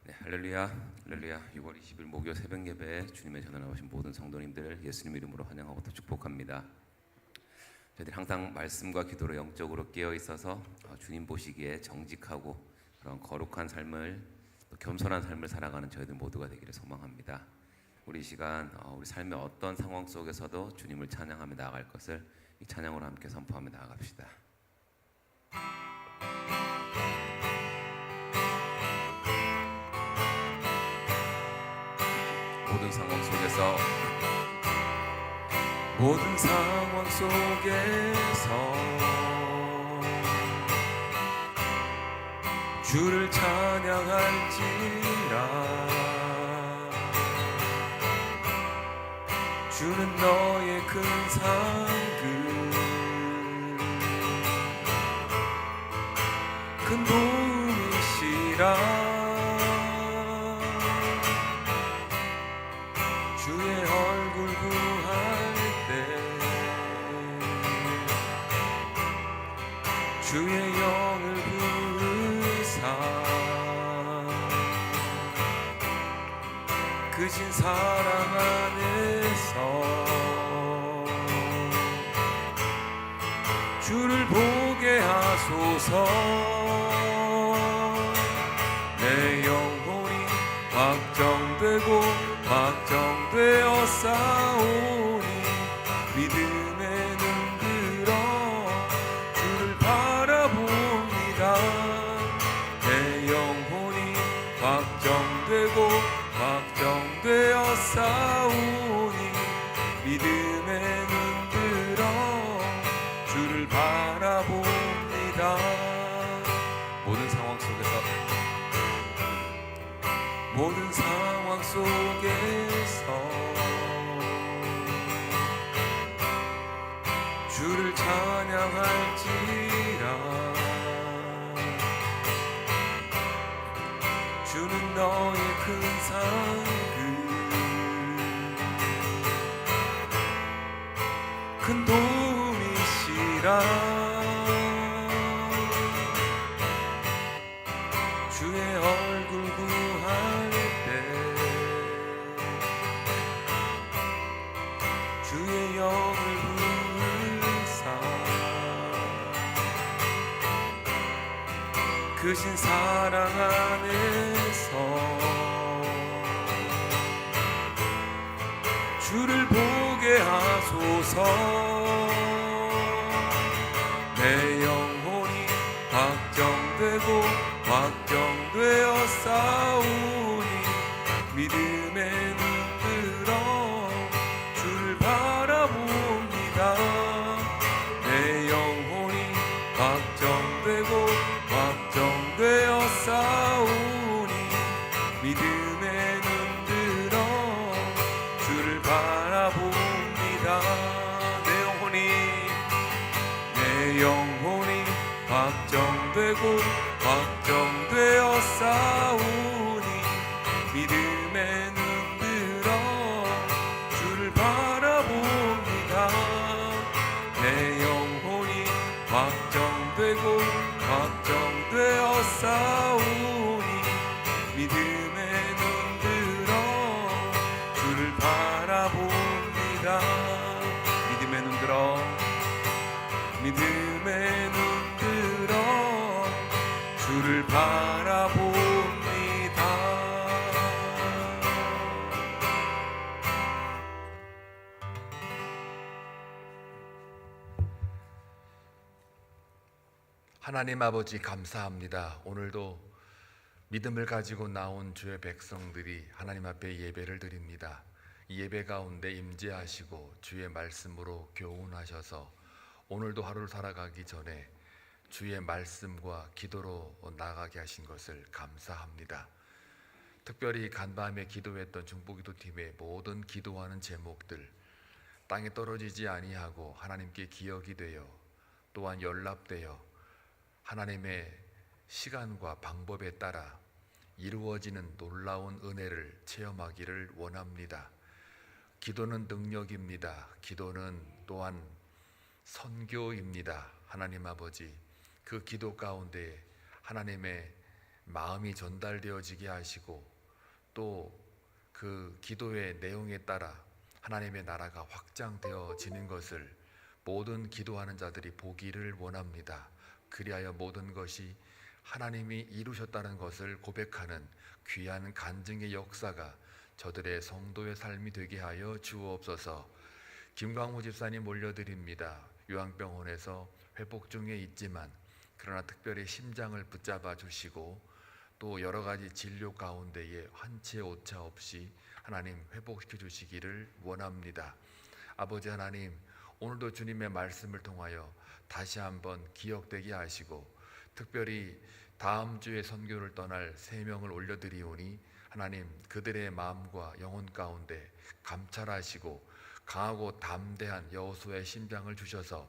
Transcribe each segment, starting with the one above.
네, 할렐루야, 할렐루야. 6월 20일 목요 새벽 예배에 주님의 전에 나오신 모든 성도님들을 예수님 이름으로 환영하고 또 축복합니다. 저희들이 항상 말씀과 기도로 영적으로 깨어 있어서 주님 보시기에 정직하고 그런 거룩한 삶을, 또 겸손한 삶을 살아가는 저희들 모두가 되기를 소망합니다. 우리 시간 우리 삶의 어떤 상황 속에서도 주님을 찬양하며 나아갈 것을 이 찬양으로 함께 선포하며 나아갑시다. 모든 상황 속에서 주를 찬양할지라. 주는 너의 큰 상급, 큰 도움이시라. 주의 얼굴 구할 때 주의 영을 부으사 크신 사랑 안에서 주를 보게 하소서. 내 영혼이 확정되고 확정되어 싸우니 믿음에 눈 들어 주를 바라봅니다. 내 영혼이 확정되고 확정되어 싸우니 믿음에 눈 들어 주를 바라봅니다. 모든 상황 속에서 주를 찬양할지라. 주는 너의 큰 상급, 큰 도움이시라. 주의 얼굴 구할 때 주의 영을 부으사 크신 사랑 안에서 주를 보게 하소서. 내 영혼이 확정되고 확정되어 싸우니 믿음에 눈 들어 주를 바라봅니다. 내 영혼이 확정되고 확정되어 싸우니 믿음에 눈 들어 주를 바라봅니다. 내 영혼이 확정되고 확정되어 싸우니 믿음에 눈 들어 주를 바라봅니다. 내 영혼이 확정되고 확정되어 싸우니 믿음에 눈 들어 주를 바라봅니다. 믿음에 눈 들어 주를 바라봅니다. 하나님 아버지 감사합니다. 오늘도 믿음을 가지고 나온 주의 백성들이 하나님 앞에 예배를 드립니다. 이 예배 가운데 임재하시고 주의 말씀으로 교훈하셔서 오늘도 하루를 살아가기 전에 주의 말씀과 기도로 나가게 하신 것을 감사합니다. 특별히 간밤에 기도했던 중보기도팀의 모든 기도하는 제목들 땅에 떨어지지 아니하고 하나님께 기억이 되어 또한 연락되어 하나님의 시간과 방법에 따라 이루어지는 놀라운 은혜를 체험하기를 원합니다. 기도는 능력입니다. 기도는 또한 선교입니다. 하나님 아버지, 그 기도 가운데 하나님의 마음이 전달되어지게 하시고 또 그 기도의 내용에 따라 하나님의 나라가 확장되어지는 것을 모든 기도하는 자들이 보기를 원합니다. 그리하여 모든 것이 하나님이 이루셨다는 것을 고백하는 귀한 간증의 역사가 저들의 성도의 삶이 되게 하여 주옵소서. 김광호 집사님 올려드립니다. 요양병원에서 회복 중에 있지만 그러나 특별히 심장을 붙잡아 주시고 또 여러 가지 진료 가운데에 한치의 오차 없이 하나님 회복시켜 주시기를 원합니다. 아버지 하나님, 오늘도 주님의 말씀을 통하여 다시 한번 기억되게 하시고 특별히 다음 주에 선교를 떠날 3명을 올려드리오니 하나님 그들의 마음과 영혼 가운데 감찰하시고 강하고 담대한 여호수아의 심장을 주셔서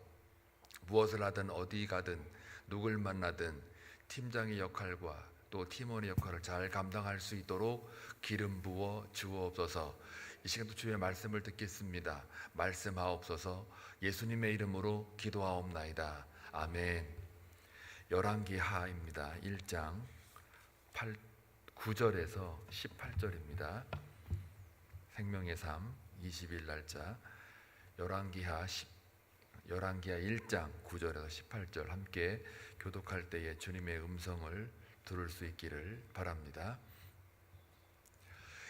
무엇을 하든 어디 가든 누굴 만나든 팀장의 역할과 또 팀원의 역할을 잘 감당할 수 있도록 기름 부어 주옵소서. 이 시간도 주의 말씀을 듣겠습니다. 말씀하옵소서. 예수님의 이름으로 기도하옵나이다. 아멘. 열왕기하입니다. 1장 9절에서 18절입니다. 생명의 삶 20일 날짜 열왕기하 1장 9절에서 18절 함께 교독할 때에 주님의 음성을 들을 수 있기를 바랍니다.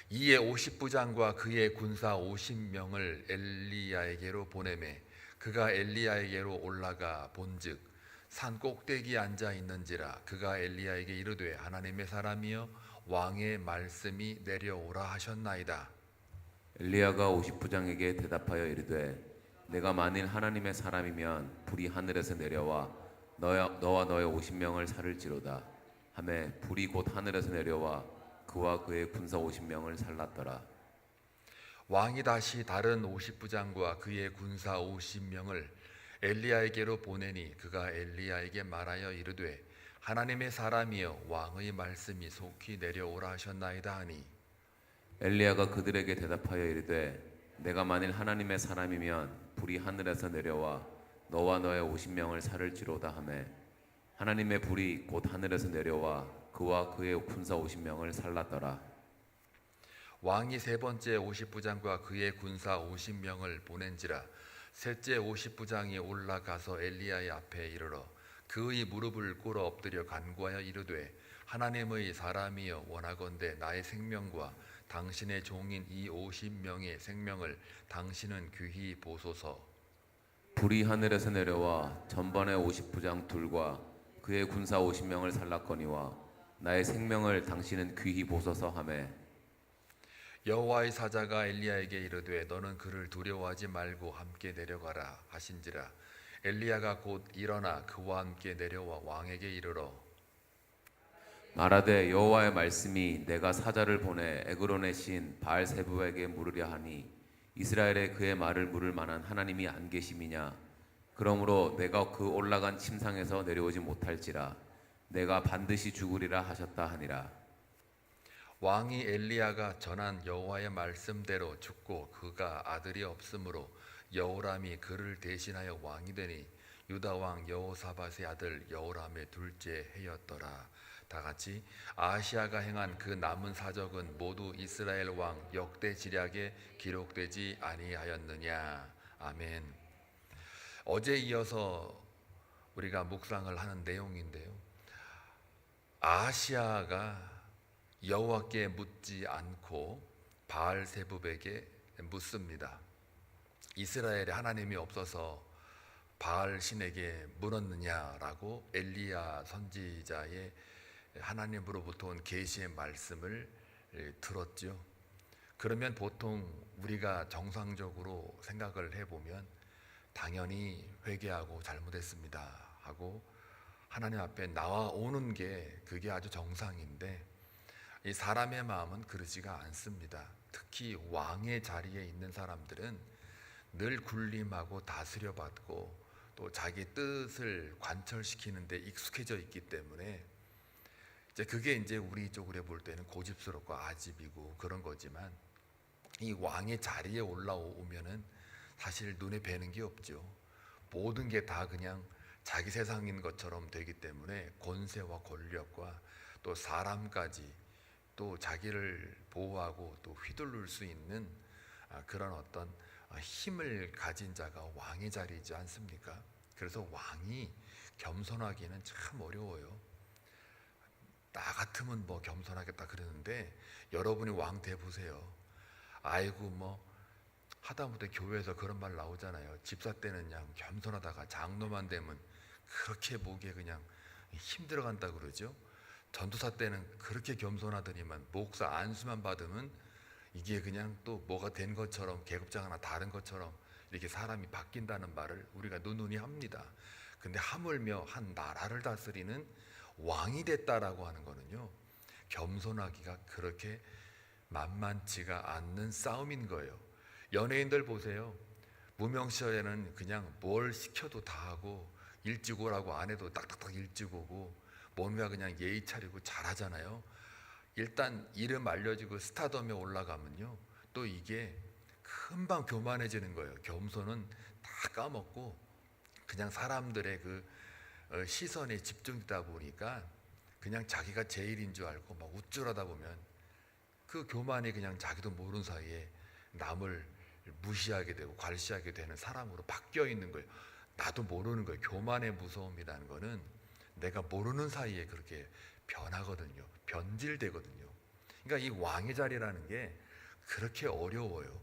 이에 50부장과 그의 군사 50명을 엘리야에게로 보내매 그가 엘리야에게로 올라가 본즉 산 꼭대기에 앉아 있는지라 그가 엘리야에게 이르되 하나님의 사람이여 왕의 말씀이 내려오라 하셨나이다. 엘리야가 50부장에게 대답하여 이르되 내가 만일 하나님의 사람이면 불이 하늘에서 내려와 너와 너의 50명을 살을지로다 하매 불이 곧 하늘에서 내려와 그와 그의 군사 50명을 살랐더라. 왕이 다시 다른 50부장과 그의 군사 50명을 엘리야에게로 보내니 그가 엘리야에게 말하여 이르되 하나님의 사람이여 왕의 말씀이 속히 내려오라 하셨나이다 하니 엘리야가 그들에게 대답하여 이르되 내가 만일 하나님의 사람이면 불이 하늘에서 내려와 너와 너의 50명을 살을지로다 하매 하나님의 불이 곧 하늘에서 내려와 그와 그의 군사 50명을 살랐더라. 왕이 세 번째 50부장과 그의 군사 50명을 보낸지라 셋째 50부장이 올라가서 엘리야의 앞에 이르러 그의 무릎을 꿇어 엎드려 간구하여 이르되 하나님의 사람이여 원하건대 나의 생명과 당신의 종인 이 50명의 생명을 당신은 귀히 보소서. 불이 하늘에서 내려와 전번의 50부장 둘과 그의 군사 50명을 살랐거니와 나의 생명을 당신은 귀히 보소서 하매 여호와의 사자가 엘리야에게 이르되 너는 그를 두려워하지 말고 함께 내려가라 하신지라 엘리야가 곧 일어나 그와 함께 내려와 왕에게 이르러 말하되 여호와의 말씀이 내가 사자를 보내 에그론의 신 바알세부에게 물으려 하니 이스라엘에 그의 말을 물을 만한 하나님이 안 계심이냐 그러므로 내가 그 올라간 침상에서 내려오지 못할지라 내가 반드시 죽으리라 하셨다 하니라. 왕이 엘리야가 전한 여호와의 말씀대로 죽고 그가 아들이 없으므로 여호람이 그를 대신하여 왕이 되니 유다 왕 여호사밧의 아들 여호람의 둘째 해였더라. 다 같이 아하시아가 행한 그 남은 사적은 모두 이스라엘 왕 역대 지략에 기록되지 아니하였느냐. 아멘. 어제 이어서 우리가 묵상을 하는 내용인데요. 아하시아가 여호와께 묻지 않고 바알세붑에게 묻습니다. 이스라엘에 하나님이 없어서 바알 신에게 물었느냐라고 엘리야 선지자의 하나님으로부터 온 계시의 말씀을 들었죠. 그러면 보통 우리가 정상적으로 생각을 해보면 당연히 회개하고 잘못했습니다 하고 하나님 앞에 나와오는 게 그게 아주 정상인데 이 사람의 마음은 그러지가 않습니다. 특히 왕의 자리에 있는 사람들은 늘 군림하고 다스려 받고 또 자기 뜻을 관철시키는데 익숙해져 있기 때문에 이제 그게 이제 우리 쪽으로 볼 때는 고집스럽고 아집이고 그런 거지만 이 왕의 자리에 올라오면은 사실 눈에 뵈는 게 없죠. 모든 게 다 그냥 자기 세상인 것처럼 되기 때문에 권세와 권력과 또 사람까지 또 자기를 보호하고 또 휘둘릴 수 있는 그런 어떤 힘을 가진 자가 왕의 자리이지 않습니까? 그래서 왕이 겸손하기는 참 어려워요. 나 같으면 뭐 겸손하겠다 그러는데 여러분이 왕 돼 보세요. 아이고 뭐 하다못해 교회에서 그런 말 나오잖아요. 집사 때는 그냥 겸손하다가 장로만 되면 그렇게 목에 그냥 힘들어간다 그러죠. 전도사 때는 그렇게 겸손하더니만 목사 안수만 받으면 이게 그냥 또 뭐가 된 것처럼 계급장 하나 다른 것처럼 이렇게 사람이 바뀐다는 말을 우리가 누누이 합니다. 근데 하물며 한 나라를 다스리는 왕이 됐다라고 하는 거는요, 겸손하기가 그렇게 만만치가 않는 싸움인 거예요. 연예인들 보세요. 무명 시절에는 그냥 뭘 시켜도 다 하고 일찍 오라고 안 해도 딱딱딱 일찍 오고 뭔가 그냥 예의 차리고 잘하잖아요. 일단 이름 알려지고 스타덤에 올라가면요, 또 이게 금방 교만해지는 거예요. 겸손은 다 까먹고 그냥 사람들의 그 시선에 집중되다 보니까 그냥 자기가 제일인 줄 알고 막 우쭐하다 보면 그 교만이 그냥 자기도 모르는 사이에 남을 무시하게 되고 괄시하게 되는 사람으로 바뀌어 있는 거예요. 나도 모르는 거예요. 교만의 무서움이라는 거는 내가 모르는 사이에 그렇게 변하거든요. 변질되거든요. 그러니까 이 왕의 자리라는 게 그렇게 어려워요.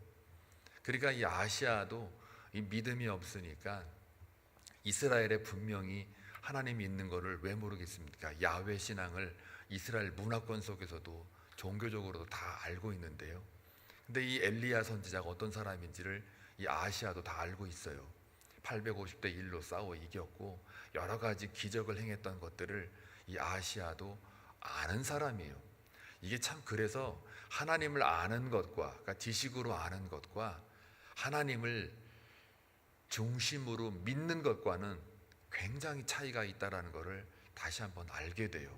그러니까 이 아시아도 이 믿음이 없으니까 이스라엘에 분명히 하나님이 있는 것을 왜 모르겠습니까? 야훼 신앙을 이스라엘 문화권 속에서도 종교적으로도 다 알고 있는데요. 근데 이 엘리야 선지자가 어떤 사람인지를 이 아시아도 다 알고 있어요. 850대 1로 싸워 이겼고 여러 가지 기적을 행했던 것들을 이 아시아도 아는 사람이에요. 이게 참 그래서 하나님을 아는 것과, 그러니까 지식으로 아는 것과 하나님을 중심으로 믿는 것과는 굉장히 차이가 있다라는 것을 다시 한번 알게 돼요.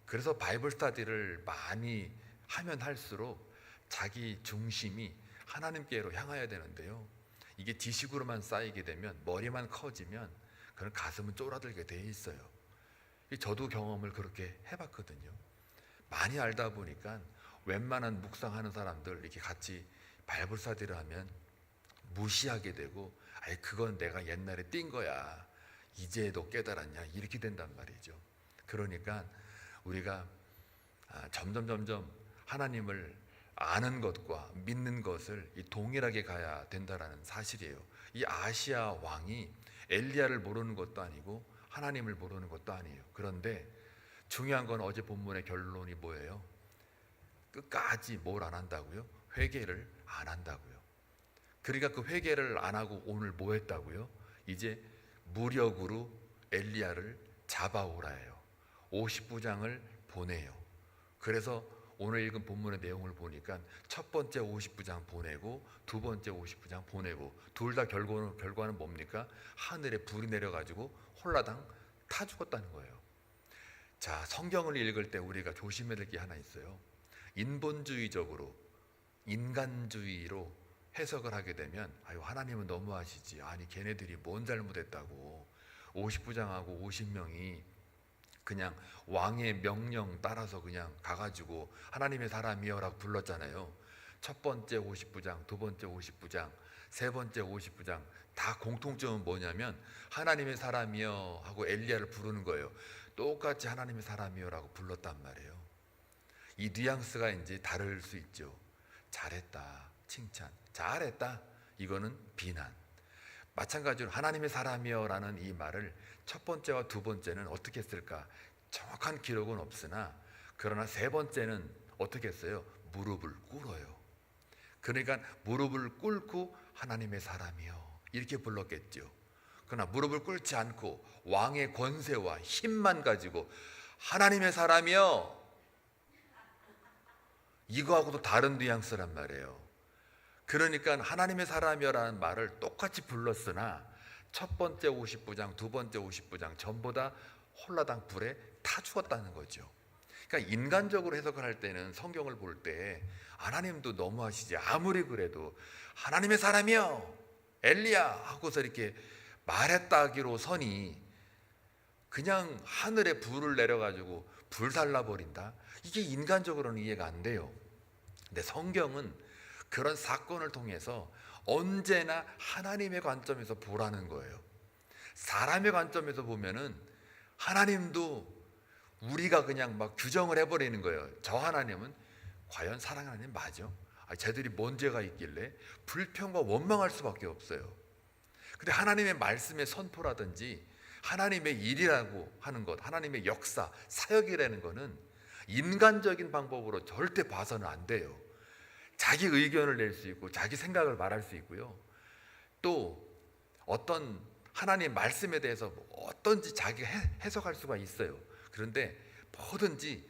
그래서 바이블 스터디를 많이 하면 할수록 자기 중심이 하나님께로 향해야 되는데요, 이게 지식으로만 쌓이게 되면, 머리만 커지면 그런 가슴은 쫄아들게 돼 있어요. 저도 경험을 그렇게 해봤거든요. 많이 알다 보니까 웬만한 묵상하는 사람들 이렇게 같이 바이블 스터디를 하면 무시하게 되고, 아이 그건 내가 옛날에 뛴 거야, 이제 너 깨달았냐, 이렇게 된단 말이죠. 그러니까 우리가 점점 하나님을 아는 것과 믿는 것을 동일하게 가야 된다라는 사실이에요. 이 아시아 왕이 엘리야를 모르는 것도 아니고 하나님을 모르는 것도 아니에요. 그런데 중요한 건 어제 본문의 결론이 뭐예요? 끝까지 뭘 안 한다고요? 회개를 안 한다고요. 그러니까 그 회개를 안 하고 오늘 뭐 했다고요? 이제 무력으로 엘리야를 잡아오라 해요. 50부장을 보내요. 그래서 오늘 읽은 본문의 내용을 보니까 첫 번째 50부장 보내고 두 번째 50부장 보내고 둘 다 결과는 뭡니까? 하늘에 불이 내려가지고 홀라당 타 죽었다는 거예요. 자, 성경을 읽을 때 우리가 조심해야 될 게 하나 있어요. 인본주의적으로, 인간주의로 해석을 하게 되면 아유 하나님은 너무하시지, 아니 걔네들이 뭔 잘못했다고 50부장하고 50명이 그냥 왕의 명령 따라서 그냥 가가지고 하나님의 사람이여라고 불렀잖아요. 첫 번째 50부장, 두 번째 50부장, 세 번째 50부장 다 공통점은 뭐냐면 하나님의 사람이여 하고 엘리야를 부르는 거예요. 똑같이 하나님의 사람이여라고 불렀단 말이에요. 이 뉘앙스가 이제 다를 수 있죠. 잘했다, 칭찬. 잘했다, 이거는 비난. 마찬가지로 하나님의 사람이여라는 이 말을 첫 번째와 두 번째는 어떻게 했을까? 정확한 기록은 없으나 그러나 세 번째는 어떻게 했어요? 무릎을 꿇어요. 그러니까 무릎을 꿇고 하나님의 사람이여 이렇게 불렀겠죠. 그러나 무릎을 꿇지 않고 왕의 권세와 힘만 가지고 하나님의 사람이여, 이거하고도 다른 뉘앙스란 말이에요. 그러니까 하나님의 사람이여라는 말을 똑같이 불렀으나 첫 번째 50부장, 두 번째 50부장 전부 다 홀라당 불에 타 죽었다는 거죠. 그러니까 인간적으로 해석을 할 때는 성경을 볼 때 하나님도 너무하시지, 아무리 그래도 하나님의 사람이여 엘리야 하고서 이렇게 말했다기로 서니 그냥 하늘에 불을 내려가지고 불살라 버린다. 이게 인간적으로는 이해가 안 돼요. 근데 성경은 그런 사건을 통해서 언제나 하나님의 관점에서 보라는 거예요. 사람의 관점에서 보면은 하나님도 우리가 그냥 막 규정을 해버리는 거예요. 저 하나님은 과연 사랑하는 하나님 맞아? 쟤들이 뭔 죄가 있길래 불평과 원망할 수밖에 없어요. 근데 하나님의 말씀의 선포라든지 하나님의 일이라고 하는 것, 하나님의 역사, 사역이라는 것은 인간적인 방법으로 절대 봐서는 안 돼요. 자기 의견을 낼 수 있고 자기 생각을 말할 수 있고요. 또 어떤 하나님의 말씀에 대해서 어떤지 자기가 해석할 수가 있어요. 그런데 뭐든지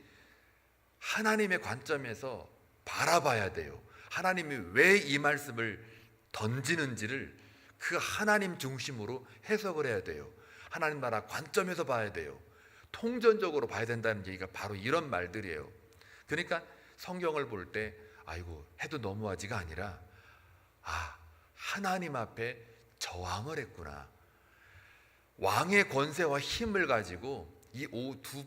하나님의 관점에서 바라봐야 돼요. 하나님이 왜 이 말씀을 던지는지를 그 하나님 중심으로 해석을 해야 돼요. 하나님 나라 관점에서 봐야 돼요. 통전적으로 봐야 된다는 얘기가 바로 이런 말들이에요. 그러니까 성경을 볼 때 아이고 해도 너무하지가 아니라 하나님 앞에 저항을 했구나. 왕의 권세와 힘을 가지고 이 첫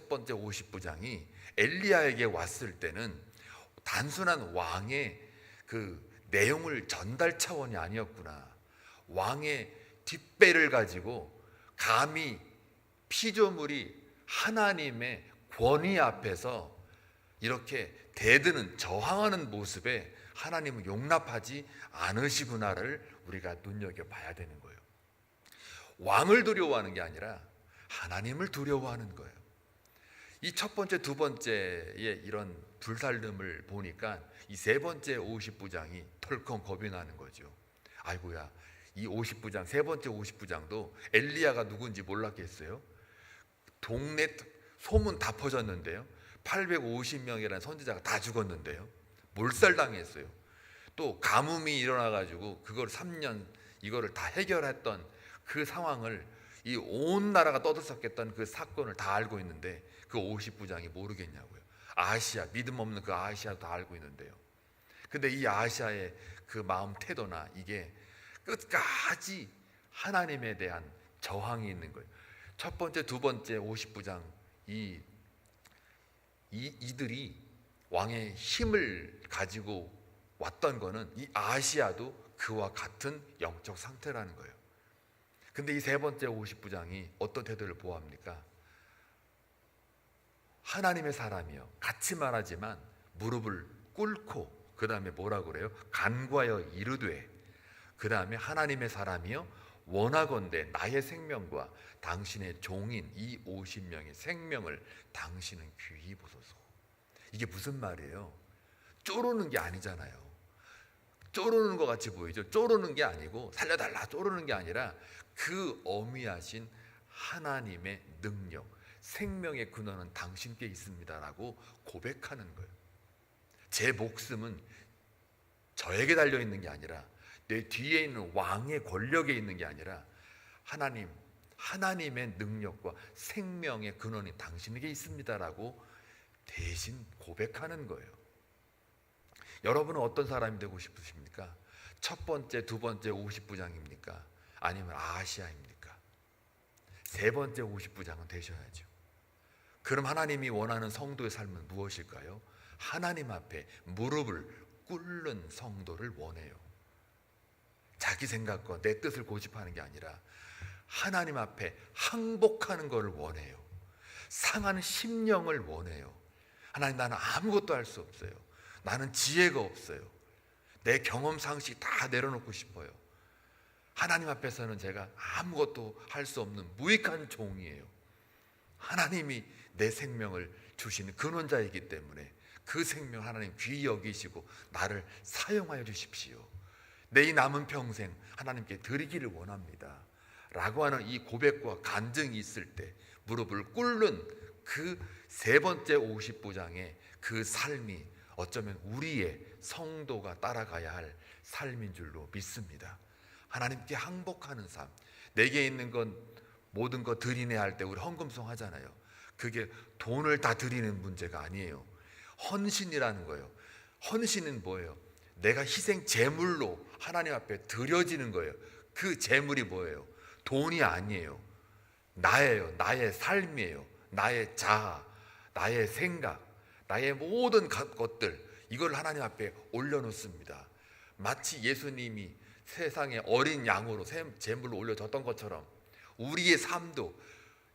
번째 50부장이 엘리야에게 왔을 때는 단순한 왕의 그 내용을 전달 차원이 아니었구나. 왕의 뒷배를 가지고 감히 피조물이 하나님의 권위 앞에서 이렇게 대드는 저항하는 모습에 하나님은 용납하지 않으시구나를 우리가 눈여겨봐야 되는 거예요. 왕을 두려워하는 게 아니라 하나님을 두려워하는 거예요. 이 첫 번째, 두 번째의 이런 불살름을 보니까 이 세 번째 50부장이 덜컹 겁이 나는 거죠. 아이고야, 이 50부장, 세 번째 50부장도 엘리야가 누군지 몰랐겠어요? 동네 소문 다 퍼졌는데요. 850명이라는 선지자가 다 죽었는데요. 몰살당했어요. 또 가뭄이 일어나가지고 그걸 3년 이거를 다 해결했던 그 상황을 이 온 나라가 떠들썩했던 그 사건을 다 알고 있는데 그 50부장이 모르겠냐고요. 아시아, 믿음 없는 그 아시아도 다 알고 있는데요. 근데 이 아시아의 그 마음 태도나 이게 끝까지 하나님에 대한 저항이 있는 거예요. 첫 번째, 두 번째 50부장 이들이 왕의 힘을 가지고 왔던 거는 이 아시아도 그와 같은 영적 상태라는 거예요. 근데 이 세 번째 50부장이 어떤 태도를 보호합니까? 하나님의 사람이요, 같이 말하지만 무릎을 꿇고 그 다음에 뭐라고 그래요? 간구하여 이르되, 그 다음에 하나님의 사람이요 원하건대 나의 생명과 당신의 종인 이 50명의 생명을 당신은 귀히 보소서. 이게 무슨 말이에요? 쪼르는 게 아니잖아요. 쪼르는 것 같이 보이죠? 쪼르는 게 아니고 살려달라 쪼르는 게 아니라 그 어미하신 하나님의 능력, 생명의 근원은 당신께 있습니다라고 고백하는 거예요. 제 목숨은 저에게 달려있는 게 아니라 내 뒤에 있는 왕의 권력에 있는 게 아니라 하나님의 능력과 생명의 근원이 당신에게 있습니다라고 대신 고백하는 거예요. 여러분은 어떤 사람이 되고 싶으십니까? 첫 번째, 두 번째 50부장입니까? 아니면 아시아입니까? 세 번째 50부장은 되셔야죠. 그럼 하나님이 원하는 성도의 삶은 무엇일까요? 하나님 앞에 무릎을 꿇는 성도를 원해요. 자기 생각과 내 뜻을 고집하는 게 아니라 하나님 앞에 항복하는 것을 원해요. 상한 심령을 원해요. 하나님, 나는 아무것도 할 수 없어요. 나는 지혜가 없어요. 내 경험 상식 다 내려놓고 싶어요. 하나님 앞에서는 제가 아무것도 할 수 없는 무익한 종이에요. 하나님이 내 생명을 주시는 근원자이기 때문에 그 생명 하나님 귀히 여기시고 나를 사용하여 주십시오. 내 이 남은 평생 하나님께 드리기를 원합니다 라고 하는 이 고백과 간증이 있을 때 무릎을 꿇는 그 세 번째 50부장의 그 삶이 어쩌면 우리의 성도가 따라가야 할 삶인 줄로 믿습니다. 하나님께 항복하는 삶. 내게 있는 건 모든 거 드리네 할 때 우리 헌금송 하잖아요. 그게 돈을 다 드리는 문제가 아니에요. 헌신이라는 거예요. 헌신은 뭐예요? 내가 희생 제물로 하나님 앞에 드려지는 거예요. 그 제물이 뭐예요? 돈이 아니에요. 나예요. 나의 삶이에요. 나의 자아, 나의 생각, 나의 모든 것들, 이걸 하나님 앞에 올려놓습니다. 마치 예수님이 세상에 어린 양으로 제물로 올려졌던 것처럼 우리의 삶도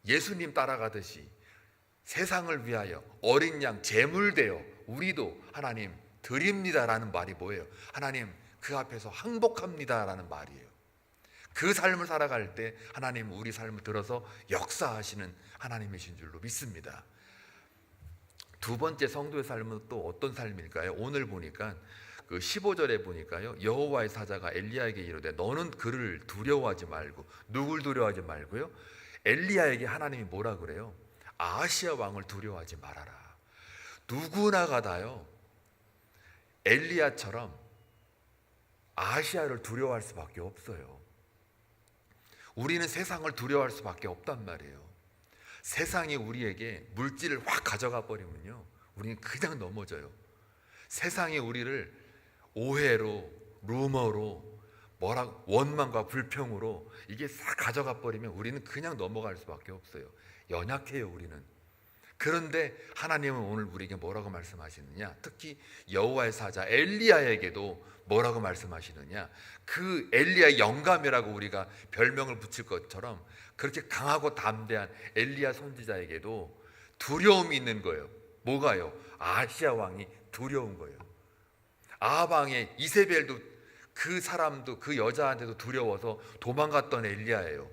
예수님 따라가듯이 세상을 위하여 어린 양 제물되어 우리도 하나님 드립니다라는 말이 뭐예요? 하나님 그 앞에서 항복합니다라는 말이에요. 그 삶을 살아갈 때 하나님 우리 삶을 들어서 역사하시는 하나님이신 줄로 믿습니다. 두 번째 성도의 삶은 또 어떤 삶일까요? 오늘 보니까 그 15절에 보니까요, 여호와의 사자가 엘리야에게 이르되 너는 그를 두려워하지 말고, 누굴 두려워하지 말고요, 엘리야에게 하나님이 뭐라 그래요? 아하시아 왕을 두려워하지 말아라. 누구나가 다요 엘리야처럼 아하시아를 두려워할 수밖에 없어요. 우리는 세상을 두려워할 수밖에 없단 말이에요. 세상이 우리에게 물질을 확 가져가 버리면요, 우리는 그냥 넘어져요. 세상이 우리를 오해로, 루머로, 원망과 불평으로 이게 싹 가져가 버리면 우리는 그냥 넘어갈 수밖에 없어요. 연약해요, 우리는. 그런데 하나님은 오늘 우리에게 뭐라고 말씀하시느냐? 특히 여호와의 사자 엘리야에게도 뭐라고 말씀하시느냐? 그 엘리야의 영감이라고 우리가 별명을 붙일 것처럼 그렇게 강하고 담대한 엘리야 선지자에게도 두려움이 있는 거예요. 뭐가요? 아하시아 왕이 두려운 거예요. 아합 왕의 이세벨도, 그 사람도, 그 여자한테도 두려워서 도망갔던 엘리야예요.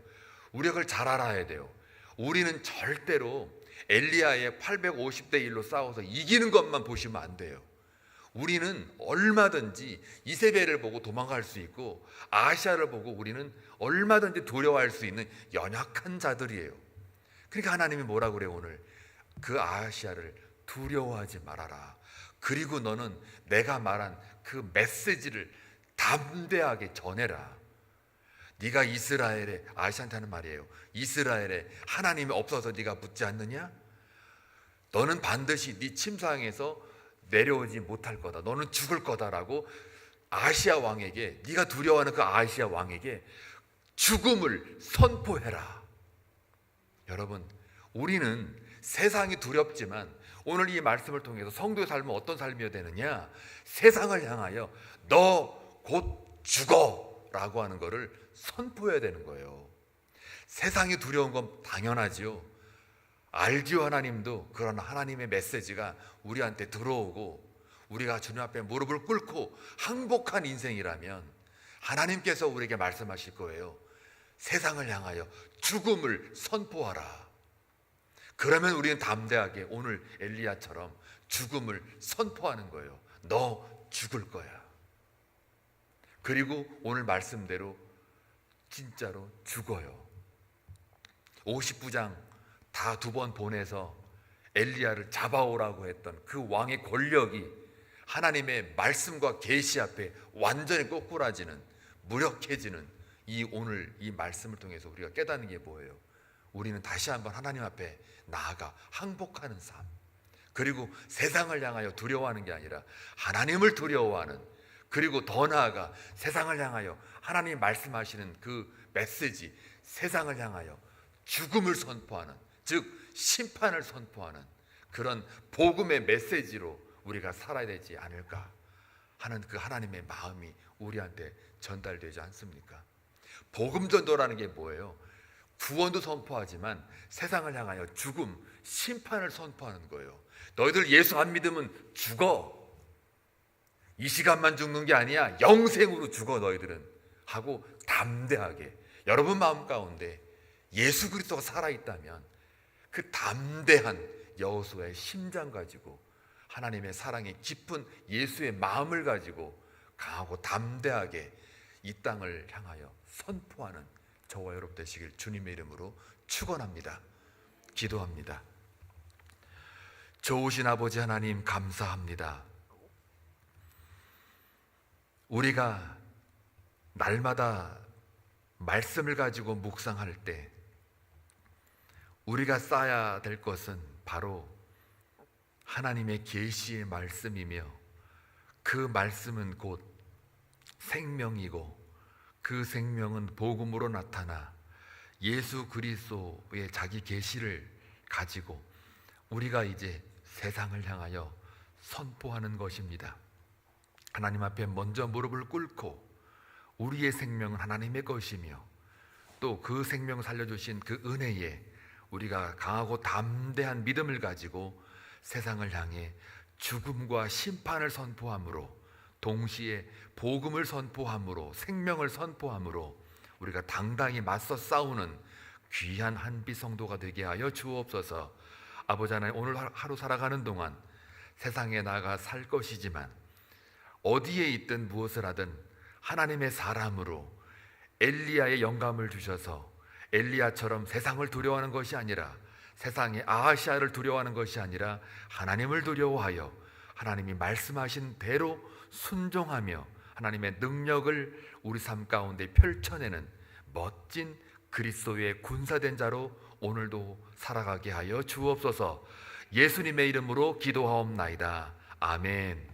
우리가 그걸 잘 알아야 돼요. 우리는 절대로 엘리야의 850대 1로 싸워서 이기는 것만 보시면 안 돼요. 우리는 얼마든지 이세벨을 보고 도망갈 수 있고 아하시아를 보고 우리는 얼마든지 두려워할 수 있는 연약한 자들이에요. 그러니까 하나님이 뭐라고 그래요? 오늘 그 아하시아를 두려워하지 말아라. 그리고 너는 내가 말한 그 메시지를 담대하게 전해라. 네가 이스라엘에, 아하시아한테 하는 말이에요, 이스라엘에 하나님이 없어서 네가 묻지 않느냐? 너는 반드시 네 침상에서 내려오지 못할 거다. 너는 죽을 거다라고 아하시아 왕에게, 네가 두려워하는 그 아하시아 왕에게 죽음을 선포해라. 여러분, 우리는 세상이 두렵지만 오늘 이 말씀을 통해서 성도의 삶은 어떤 삶이어야 되느냐? 세상을 향하여 너 곧 죽어 라고 하는 것을 선포해야 되는 거예요. 세상이 두려운 건 당연하지요. 알지요. 하나님도. 그러나 하나님의 메시지가 우리한테 들어오고 우리가 주님 앞에 무릎을 꿇고 항복한 인생이라면 하나님께서 우리에게 말씀하실 거예요. 세상을 향하여 죽음을 선포하라. 그러면 우리는 담대하게 오늘 엘리야처럼 죽음을 선포하는 거예요. 너 죽을 거야. 그리고 오늘 말씀대로 진짜로 죽어요. 50부장 다 2번 보내서 엘리야를 잡아오라고 했던 그 왕의 권력이 하나님의 말씀과 계시 앞에 완전히 꼬꾸라지는, 무력해지는 이 오늘 이 말씀을 통해서 우리가 깨닫는 게 뭐예요? 우리는 다시 한번 하나님 앞에 나아가 항복하는 삶, 그리고 세상을 향하여 두려워하는 게 아니라 하나님을 두려워하는, 그리고 더 나아가 세상을 향하여 하나님이 말씀하시는 그 메시지, 세상을 향하여 죽음을 선포하는, 즉 심판을 선포하는 그런 복음의 메시지로 우리가 살아야 되지 않을까 하는 그 하나님의 마음이 우리한테 전달되지 않습니까? 복음 전도라는 게 뭐예요? 구원도 선포하지만 세상을 향하여 죽음, 심판을 선포하는 거예요. 너희들 예수 안 믿으면 죽어. 이 시간만 죽는 게 아니야. 영생으로 죽어 너희들은. 하고 담대하게, 여러분 마음 가운데 예수 그리스도가 살아있다면 그 담대한 여호수아의 심장 가지고, 하나님의 사랑이 깊은 예수의 마음을 가지고 강하고 담대하게 이 땅을 향하여 선포하는 저와 여러분 되시길 주님의 이름으로 축원합니다. 기도합니다. 좋으신 아버지 하나님, 감사합니다. 우리가 날마다 말씀을 가지고 묵상할 때 우리가 쌓아야 될 것은 바로 하나님의 계시의 말씀이며, 그 말씀은 곧 생명이고 그 생명은 복음으로 나타나 예수 그리스도의 자기 계시를 가지고 우리가 이제 세상을 향하여 선포하는 것입니다. 하나님 앞에 먼저 무릎을 꿇고 우리의 생명은 하나님의 것이며 또 그 생명을 살려주신 그 은혜에 우리가 강하고 담대한 믿음을 가지고 세상을 향해 죽음과 심판을 선포함으로 동시에 복음을 선포함으로 생명을 선포함으로 우리가 당당히 맞서 싸우는 귀한 한비 성도가 되게 하여 주옵소서. 아버지 하나님, 오늘 하루 살아가는 동안 세상에 나가 살 것이지만 어디에 있든 무엇을 하든 하나님의 사람으로 엘리야의 영감을 주셔서 엘리야처럼 세상을 두려워하는 것이 아니라 세상의 아하시아를 두려워하는 것이 아니라 하나님을 두려워하여 하나님이 말씀하신 대로 순종하며 하나님의 능력을 우리 삶 가운데 펼쳐내는 멋진 그리스도의 군사된 자로 오늘도 살아가게 하여 주옵소서. 예수님의 이름으로 기도하옵나이다. 아멘.